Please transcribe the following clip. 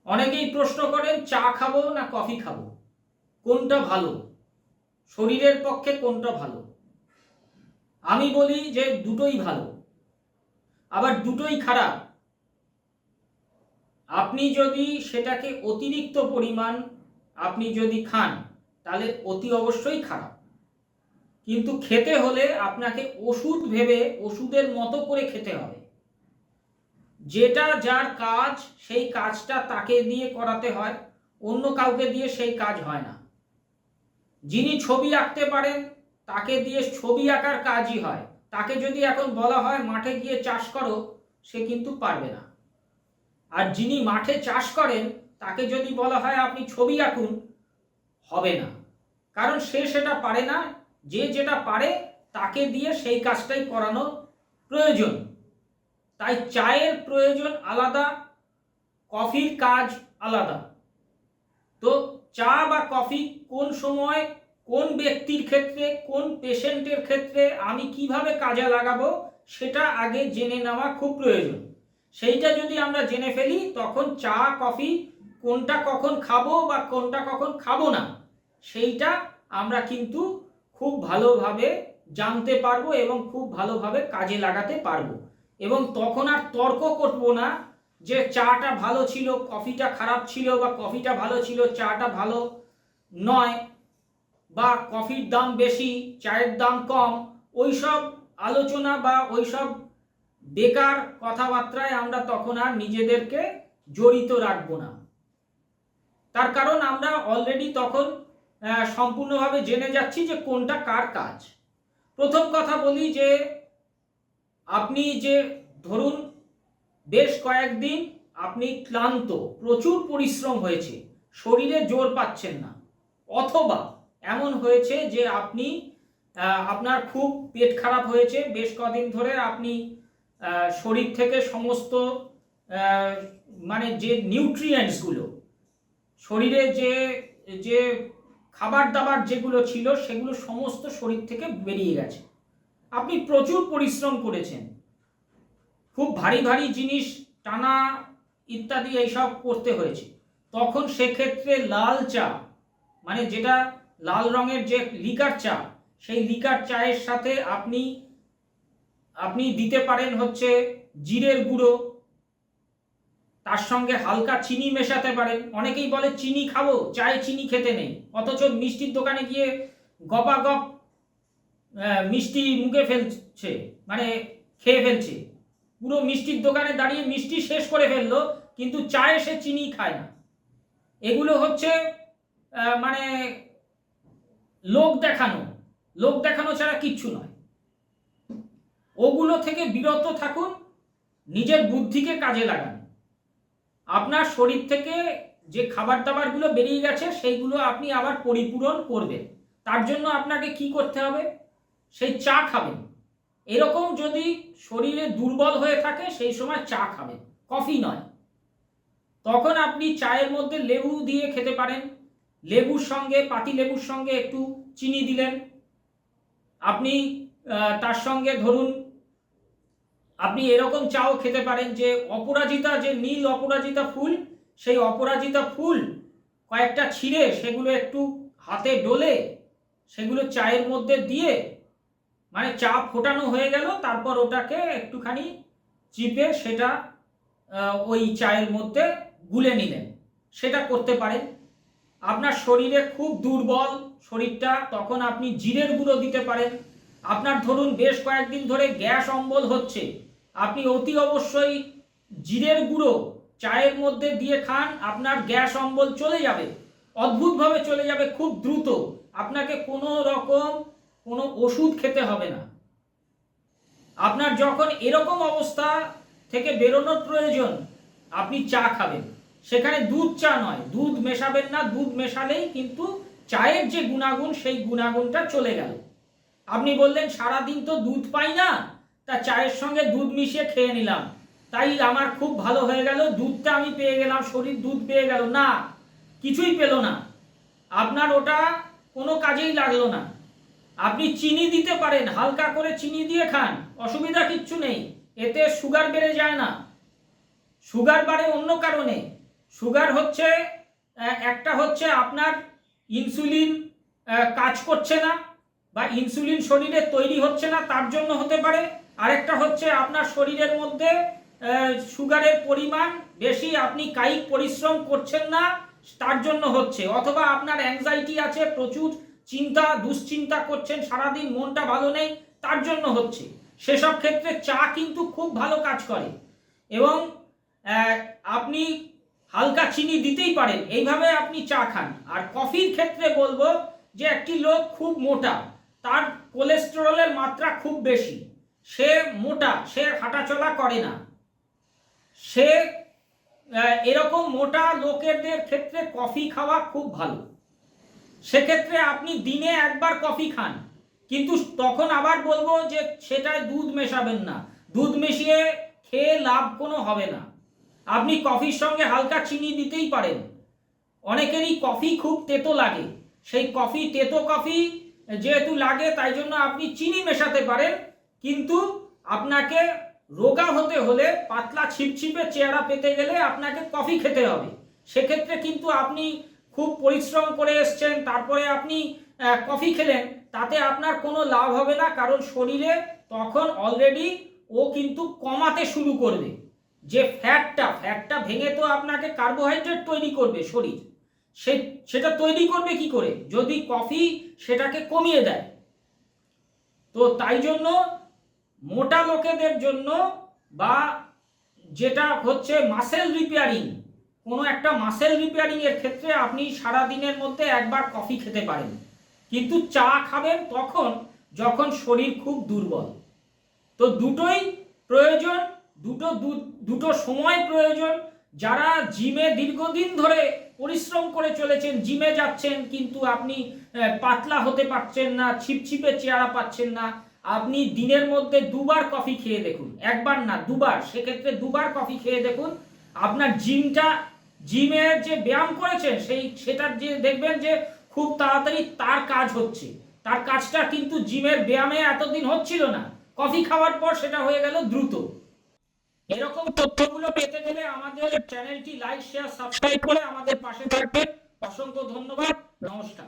অনেকেই প্রশ্ন করেন চা খাবো না কফি খাবো, কোনটা ভালো, শরীরের পক্ষে কোনটা ভালো। আমি বলি যে দুটোই ভালো, আবার দুটোই খারাপ। আপনি যদি সেটাকে অতিরিক্ত পরিমাণ আপনি যদি খান তাহলে অতি অবশ্যই খারাপ, কিন্তু খেতে হলে আপনাকে ওষুধ ভেবে ওষুধের মতো করে খেতে হবে। যেটা যার কাজ সেই কাজটা তাকে দিয়ে করাতে হয়, অন্য কাউকে দিয়ে সেই কাজ হয় না। যিনি ছবি আঁকতে পারেন তাকে দিয়ে ছবি আঁকার কাজই হয়, তাকে যদি এখন বলা হয় মাঠে গিয়ে চাষ করো সে কিন্তু পারবে না। আর যিনি মাঠে চাষ করেন তাকে যদি বলা হয় আপনি ছবি আঁকুন, হবে না, কারণ সে সেটা পারে না। যে যেটা পারে তাকে দিয়ে সেই কাজটাই করানো প্রয়োজন। তাই চায়ের প্রয়োজন আলাদা, কফির কাজ আলাদা। তো চা বা কফি কোন সময় কোন ব্যক্তির ক্ষেত্রে কোন পেশেন্টের ক্ষেত্রে আমি কিভাবে কাজে লাগাবো সেটা আগে জেনে নেওয়া খুব প্রয়োজন। সেইটা যদি আমরা জেনে ফেলি তখন চা কফি কোনটা কখন খাবো বা কোনটা কখন খাবো না সেইটা আমরা কিন্তু খুব ভালোভাবে জানতে পারবো এবং খুব ভালোভাবে কাজে লাগাতে পারবো। এবং তখন আর তর্ক করব না যে চাটা ভালো ছিল কফিটা খারাপ ছিল, বা কফিটা ভালো ছিল চাটা ভালো নয়, বা কফির দাম বেশি চায়ের দাম কম, ওইসব আলোচনা বা ওইসব বেকার কথাবার্তায় আমরা তখন আর নিজেদেরকে জড়িত রাখবো না। তার কারণ আমরা অলরেডি তখন সম্পূর্ণভাবে জেনে যাচ্ছি যে কোনটা কার কাজ। প্রথম কথা বলি যে আপনি যে ধরুন বেশ কয়েকদিন আপনি ক্লান্ত, প্রচুর পরিশ্রম হয়েছে, শরীরে জোর পাচ্ছেন না, অথবা এমন হয়েছে যে আপনি আপনার খুব পেট খারাপ হয়েছে, বেশ কদিন ধরে আপনি শরীর থেকে সমস্ত মানে যে নিউট্রিয়েন্টসগুলো শরীরে যে যে খাবার দাবার যেগুলো ছিল সেগুলো সমস্ত শরীর থেকে বেরিয়ে গেছে। আপনি প্রচুর পরিশ্রম করেছেন, খুব ভারী ভারী জিনিস টানা ইত্যাদি এইসব করতে হয়েছে, তখন সেক্ষেত্রে লাল চা মানে যেটা লাল রঙের যে লিকার চা, সেই লিকার চায়ের সাথে আপনি দিতে পারেন হচ্ছে জিরের গুঁড়ো, তার সঙ্গে হালকা চিনি মেশাতে পারেন। অনেকেই বলে চিনি খাবো, চায়ে চিনি খেতে নেই, অথচ মিষ্টির দোকানে গিয়ে গপাগপ মিষ্টি মুখে ফেলছে, মানে খেয়ে ফেলছে, পুরো মিষ্টির দোকানে দাঁড়িয়ে মিষ্টি শেষ করে ফেললো, কিন্তু চায়ে সে চিনি খায় না। এগুলো হচ্ছে মানে লোক দেখানো ছাড়া কিচ্ছু নয়। ওগুলো থেকে বিরত থাকুন, নিজের বুদ্ধিকে কাজে লাগান। আপনার শরীর থেকে যে খাবার দাবারগুলো বেরিয়ে গেছে সেইগুলো আপনি আবার পরিপূরণ করবেন। তার জন্য আপনাকে কি করতে হবে, সেই চা খাবেন। এরকম যদি শরীরে দুর্বল হয়ে থাকে সেই সময় চা খাবেন, কফি নয়। তখন আপনি চায়ের মধ্যে লেবু দিয়ে খেতে পারেন, লেবুর সঙ্গে পাতি লেবুর সঙ্গে একটু চিনি দিলেন, আপনি তার সঙ্গে ধরুন আপনি এরকম চাও খেতে পারেন যে অপরাজিতা, যে নীল অপরাজিতা ফুল, সেই অপরাজিতা ফুল কয়েকটা ছিঁড়ে সেগুলো একটু হাতে ডলে সেগুলো চায়ের মধ্যে দিয়ে, মানে চা ফোটানো হয়ে গেল, তারপর ওটাকে একটুখানি চিপে সেটা ওই চায়ের মধ্যে গুলে নিলেন, সেটা করতে পারেন। আপনার শরীরে খুব দুর্বল শরীরটা, তখন আপনি জিরের গুঁড়ো দিতে পারেন। আপনার ধরুন বেশ কয়েকদিন ধরে গ্যাস অম্বল হচ্ছে, আপনি অতি অবশ্যই জিরের গুঁড়ো চায়ের মধ্যে দিয়ে খান, আপনার গ্যাস অম্বল চলে যাবে, অদ্ভুতভাবে চলে যাবে খুব দ্রুত। আপনাকে কোনো রকম কোনো ওষুধ খেতে হবে না। আপনার যখন এরকম অবস্থা থেকে বেরোনোর প্রয়োজন আপনি চা খাবেন, সেখানে দুধ চা নয়, দুধ মেশাবেন না, দুধ মেশালেই কিন্তু চায়ের যে গুণাগুণ সেই গুণাগুণটা চলে গেল। আপনি বললেন সারাদিন তো দুধ পাই না, তা চায়ের সঙ্গে দুধ মিশিয়ে খেয়ে নিলাম, তাই আমার খুব ভালো হয়ে গেল, দুধটা আমি পেয়ে গেলাম, শরীর দুধ পেয়ে গেল, না, কিছুই পেল না, আপনার ওটা কোনো কাজেই লাগলো না। আপনি চিনি দিতে পারেন, হালকা করে চিনি দিয়ে খান, অসুবিধা কিচ্ছু নেই, এতে সুগার বেড়ে যায় না। সুগার বাড়ে অন্য কারণে। সুগার হচ্ছে একটা হচ্ছে আপনার ইনসুলিন কাজ করছে না বা ইনসুলিন শরীরে তৈরি হচ্ছে না, তার জন্য হতে পারে। আরেকটা হচ্ছে আপনার শরীরের মধ্যে সুগারের পরিমাণ বেশি, আপনি কায়িক পরিশ্রম করছেন না, তার জন্য হচ্ছে। অথবা আপনার অ্যাংজাইটি আছে, প্রচুর চিন্তা দুশ্চিন্তা করছেন, সারাদিন মনটা ভালো নেই, তার জন্য হচ্ছে। সেসব ক্ষেত্রে চা কিন্তু খুব ভালো কাজ করে। এবং আপনি হালকা চিনি দিতেই পারেন, এইভাবে আপনি চা খান। আর কফির ক্ষেত্রে বলবো যে একটি লোক খুব মোটা, তার কোলেস্টেরলের মাত্রা খুব বেশি, সে মোটা, সে হাঁটাচলা করে না, সে এরকম মোটা লোকেদের ক্ষেত্রে কফি খাওয়া খুব ভালো। সেক্ষেত্রে আপনি দিনে একবার কফি খান, কিন্তু তখন আবার বলবো যে সেটায় দুধ মেশাবেন না, দুধ মিশিয়ে খেয়ে লাভ কোনো হবে না। আপনি কফির সঙ্গে হালকা চিনি দিতেই পারেন। অনেকেরই কফি খুব তেতো লাগে, সেই কফি তেতো কফি যেহেতু লাগে তাই জন্য আপনি চিনি মেশাতে পারেন, কিন্তু আপনাকে রোগা হতে হলে, পাতলা ছিপছিপে চেহারা পেতে গেলে আপনাকে কফি খেতে হবে। সেক্ষেত্রে কিন্তু আপনি খুব পরিশ্রম করে এসছেন, তারপরে আপনি কফি খেলেন, তাতে আপনার কোনো লাভ হবে না, কারণ শরীরে তখন অলরেডি ও কিন্তু কমাতে শুরু করবে। যে ফ্যাটটা ভেঙে তো আপনাকে কার্বোহাইড্রেট তৈরি করবে শরীর, সেটা তৈরি করবে কি করে যদি কফি সেটাকে কমিয়ে দেয়। তো তাই জন্য মোটা লোকেদের জন্য বা যেটা হচ্ছে মাসেল রিপেয়ারিং, কোনো একটা মাসেল রিপেয়ারিং এর ক্ষেত্রে আপনি সারা দিনের মধ্যে একবার কফি খেতে পারেন, কিন্তু চা খাবেন তখন যখন শরীর খুব দুর্বল। তো দুটোই প্রয়োজন, দুটো সময় প্রয়োজন। যারা জিমে দীর্ঘদিন ধরে পরিশ্রম করে চলেছেন, জিমে যাচ্ছেন, কিন্তু আপনি পাতলা হতে পারছেন না, ছিপছিপে চেহারা পাচ্ছেন না, আপনি দিনের মধ্যে দুবার কফি খেয়ে দেখুন, একবার না দুবার, সেক্ষেত্রে দুবার কফি খেয়ে দেখুন, আপনার জিমের যে ব্যায়াম করেছেন সেটার যে দেখবেন যে খুব তাড়াতাড়ি তার কাজ হচ্ছে। তার কাজটা কিন্তু জিমের ব্যায়ামে এতদিন হচ্ছিল না, কফি খাওয়ার পর সেটা হয়ে গেল দ্রুত। এরকম তথ্যগুলো পেতে গেলে আমাদের চ্যানেলটি লাইক, শেয়ার, সাবস্ক্রাইব করে আমাদের পাশে থাকবেন। অসংখ্য ধন্যবাদ, নমস্কার।